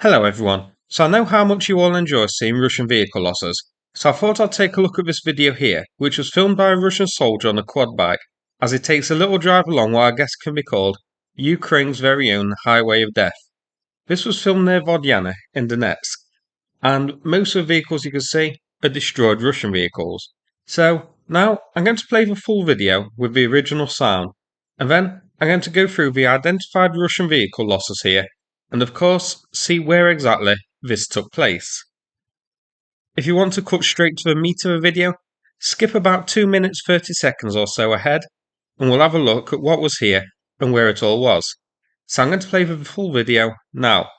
Hello everyone. So I know how much you all enjoy seeing Russian vehicle losses, so I thought I'd take a look at this video here, which was filmed by a Russian soldier on a quad bike, as he takes a little drive along what I guess can be called Ukraine's very own Highway of Death. This was filmed near Vodiane in Donetsk, and most of the vehicles you can see are destroyed Russian vehicles. So now I'm going to play the full video with the original sound, and then I'm going to go through the identified Russian vehicle losses here and of course see where exactly this took place. If you want to cut straight to the meat of the video, skip about 2 minutes 30 seconds or so ahead and we'll have a look at what was here and where it all was. So I'm going to play the full video now.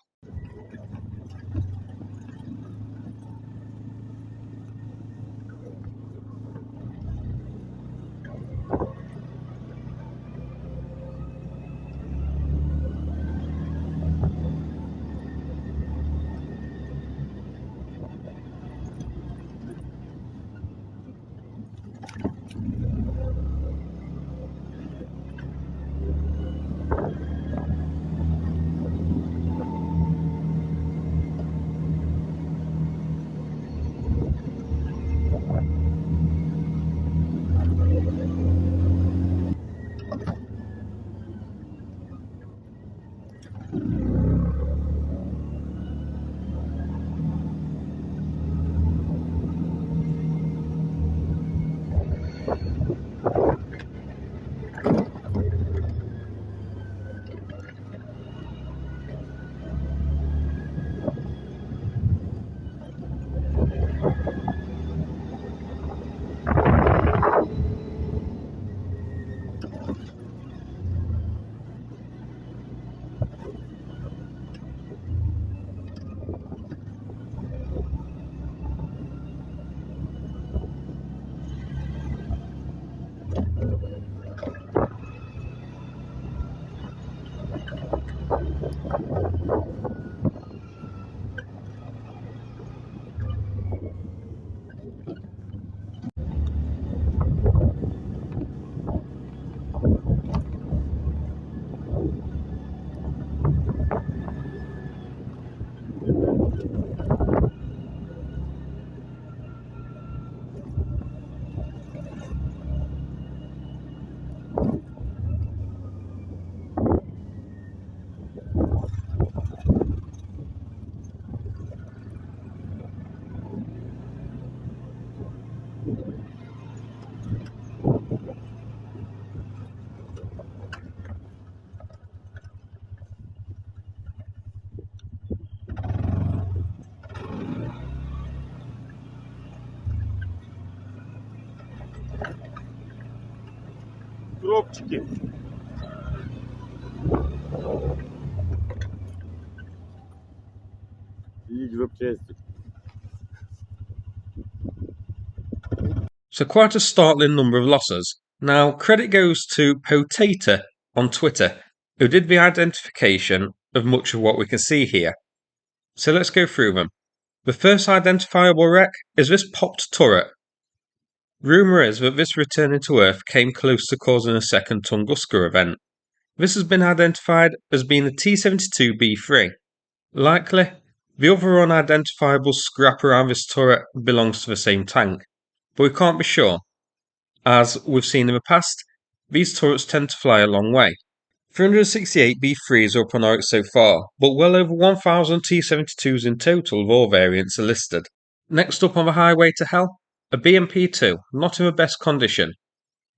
Пробчики. И запчасти. So quite a startling number of losses. Now credit goes to Potato on Twitter, who did the identification of much of what we can see here. So let's go through them. The first identifiable wreck is this popped turret. Rumour is that this returning to Earth came close to causing a second Tunguska event. This has been identified as being the T-72B3. Likely, the other unidentifiable scrap around this turret belongs to the same tank, but we can't be sure. As we've seen in the past, these turrets tend to fly a long way. 368 B3s are up on Oryx so far, but well over 1,000 T-72s in total of all variants are listed. Next up on the highway to hell, a BMP-2, not in the best condition.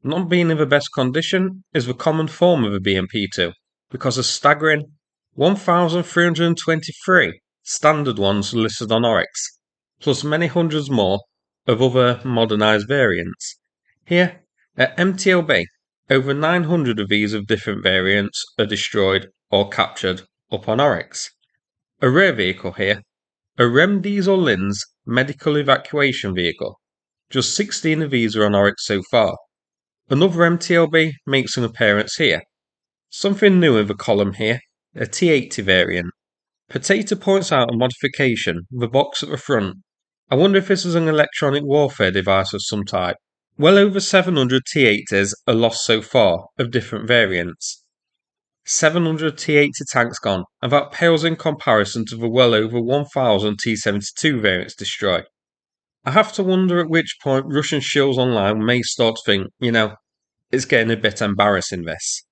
Not being in the best condition is the common form of a BMP-2, because a staggering 1,323 standard ones are listed on Oryx, plus many hundreds more of other modernised variants. Here, at MTLB, over 900 of these of different variants are destroyed or captured up on Oryx. A rare vehicle here, a REM Diesel Linz medical evacuation vehicle. Just 16 of these are on Oryx so far. Another MTLB makes an appearance here. Something new in the column here, a T80 variant. Potato points out a modification, the box at the front. I wonder if this is an electronic warfare device of some type. Well over 700 T80s are lost so far, of different variants. 700 T-80 tanks gone, and that pales in comparison to the well over 1,000 T-72 variants destroyed. I have to wonder at which point Russian shills online may start to think, it's getting a bit embarrassing this.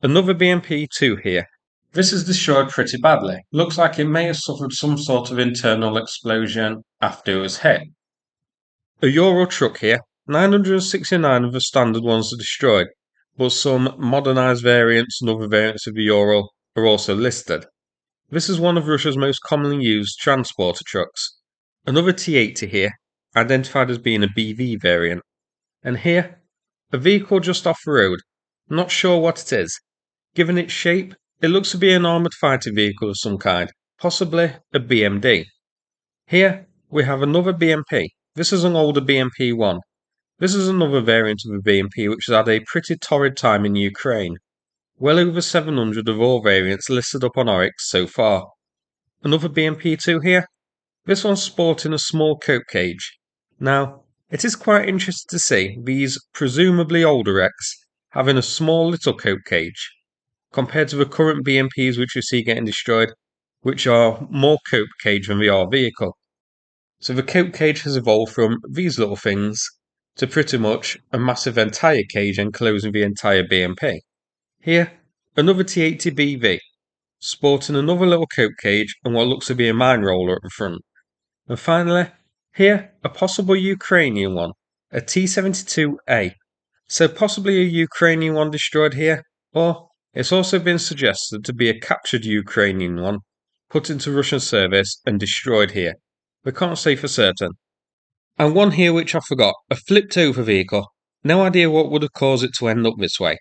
Another BMP-2 here. This is destroyed pretty badly. Looks like it may have suffered some sort of internal explosion after it was hit. A Ural truck here. 969 of the standard ones are destroyed, but some modernised variants and other variants of the Ural are also listed. This is one of Russia's most commonly used transporter trucks. Another T-80 here, identified as being a BV variant. And here, a vehicle just off the road. Not sure what it is. Given its shape, it looks to be an armoured fighting vehicle of some kind, possibly a BMD. Here, we have another BMP. This is an older BMP-1. This is another variant of a BMP which has had a pretty torrid time in Ukraine. Well over 700 of all variants listed up on Oryx so far. Another BMP-2 here. This one's sporting a small cope cage. Now, it is quite interesting to see these presumably older wrecks having a small little cope cage, compared to the current BMPs which we see getting destroyed, which are more cope cage than they are vehicle. So the cope cage has evolved from these little things to pretty much a massive entire cage enclosing the entire BMP. Here, another T-80BV, sporting another little cope cage and what looks to be a mine roller at the front. And finally, here, a possible Ukrainian one, a T-72A. So possibly a Ukrainian one destroyed here, or it's also been suggested to be a captured Ukrainian one, put into Russian service and destroyed here. We can't say for certain. And one here which I forgot, a flipped over vehicle. No idea what would have caused it to end up this way.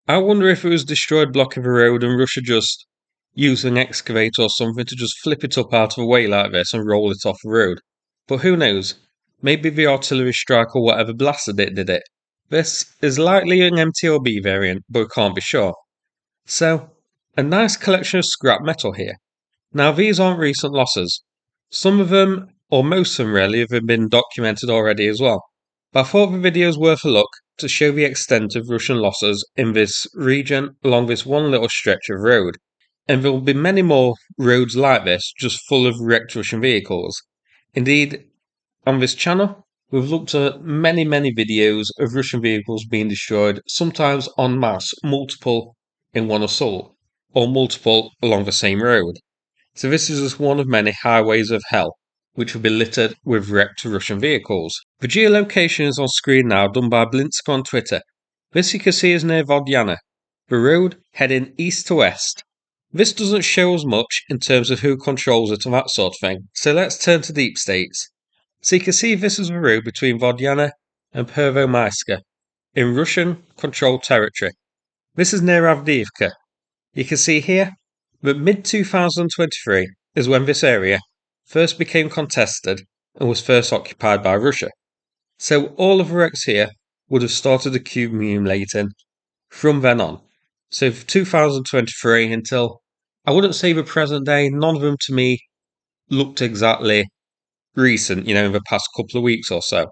I wonder if it was destroyed blocking the road and Russia just used an excavator or something to just flip it up out of the way like this and roll it off the road. But who knows? Maybe the artillery strike or whatever blasted it did it. This is likely an MTLB variant, but we can't be sure. So, a nice collection of scrap metal here. Now these aren't recent losses. Some of them, or most of them really, have been documented already as well. But I thought the video is worth a look to show the extent of Russian losses in this region along this one little stretch of road. And there will be many more roads like this, just full of wrecked Russian vehicles. Indeed, on this channel, we've looked at many videos of Russian vehicles being destroyed, sometimes en masse, multiple in one assault, or multiple along the same road. So this is just one of many highways of hell, which will be littered with wrecked Russian vehicles. The geolocation is on screen now, done by Blinsk on Twitter. This you can see is near Vodiane, the road heading east to west. This doesn't show us much in terms of who controls it and that sort of thing, so let's turn to deep states. So you can see this is the road between Vodiane and Pervomaiska, in Russian-controlled territory. This is near Avdiivka. You can see here that mid-2023 is when this area first became contested and was first occupied by Russia. So all of the wrecks here would have started accumulating from then on. So for 2023 until, I wouldn't say the present day, none of them to me looked exactly recent, in the past couple of weeks or so.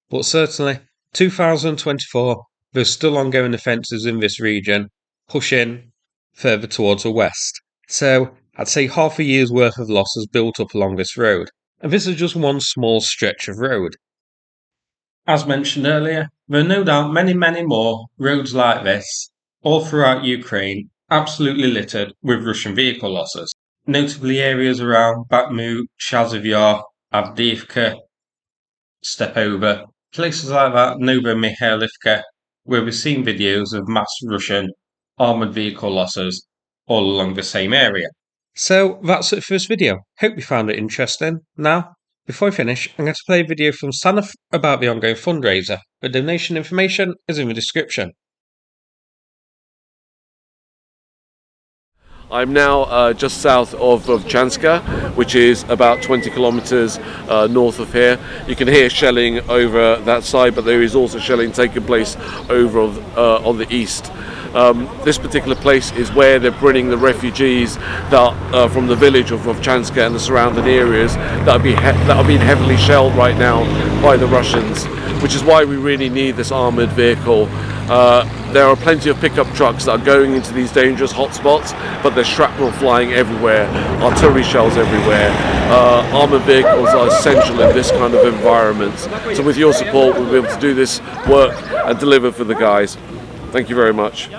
But certainly, 2024, there's still ongoing offences in this region, pushing further towards the west. So I'd say half a year's worth of losses built up along this road. And this is just one small stretch of road. As mentioned earlier, there are no doubt many more roads like this all throughout Ukraine, absolutely littered with Russian vehicle losses. Notably areas around Bakhmut, Chasiv Yar, Avdiivka, Stepover, places like that, Novomihailivka, where we've seen videos of mass Russian armoured vehicle losses all along the same area. So that's it for this video. Hope you found it interesting. Now, before I finish, I'm going to play a video from Sanath about the ongoing fundraiser. The donation information is in the description. I'm now just south of Vovchanska, which is about 20 kilometers north of here. You can hear shelling over that side, but there is also shelling taking place over on the east. This particular place is where they're bringing the refugees that from the village of Vovchanska and the surrounding areas that are being heavily shelled right now by the Russians, which is why we really need this armoured vehicle There are plenty of pickup trucks that are going into these dangerous hotspots, but there's shrapnel flying everywhere, artillery shells everywhere. Armoured vehicles are essential in this kind of environment. So with your support, we'll be able to do this work and deliver for the guys. Thank you very much.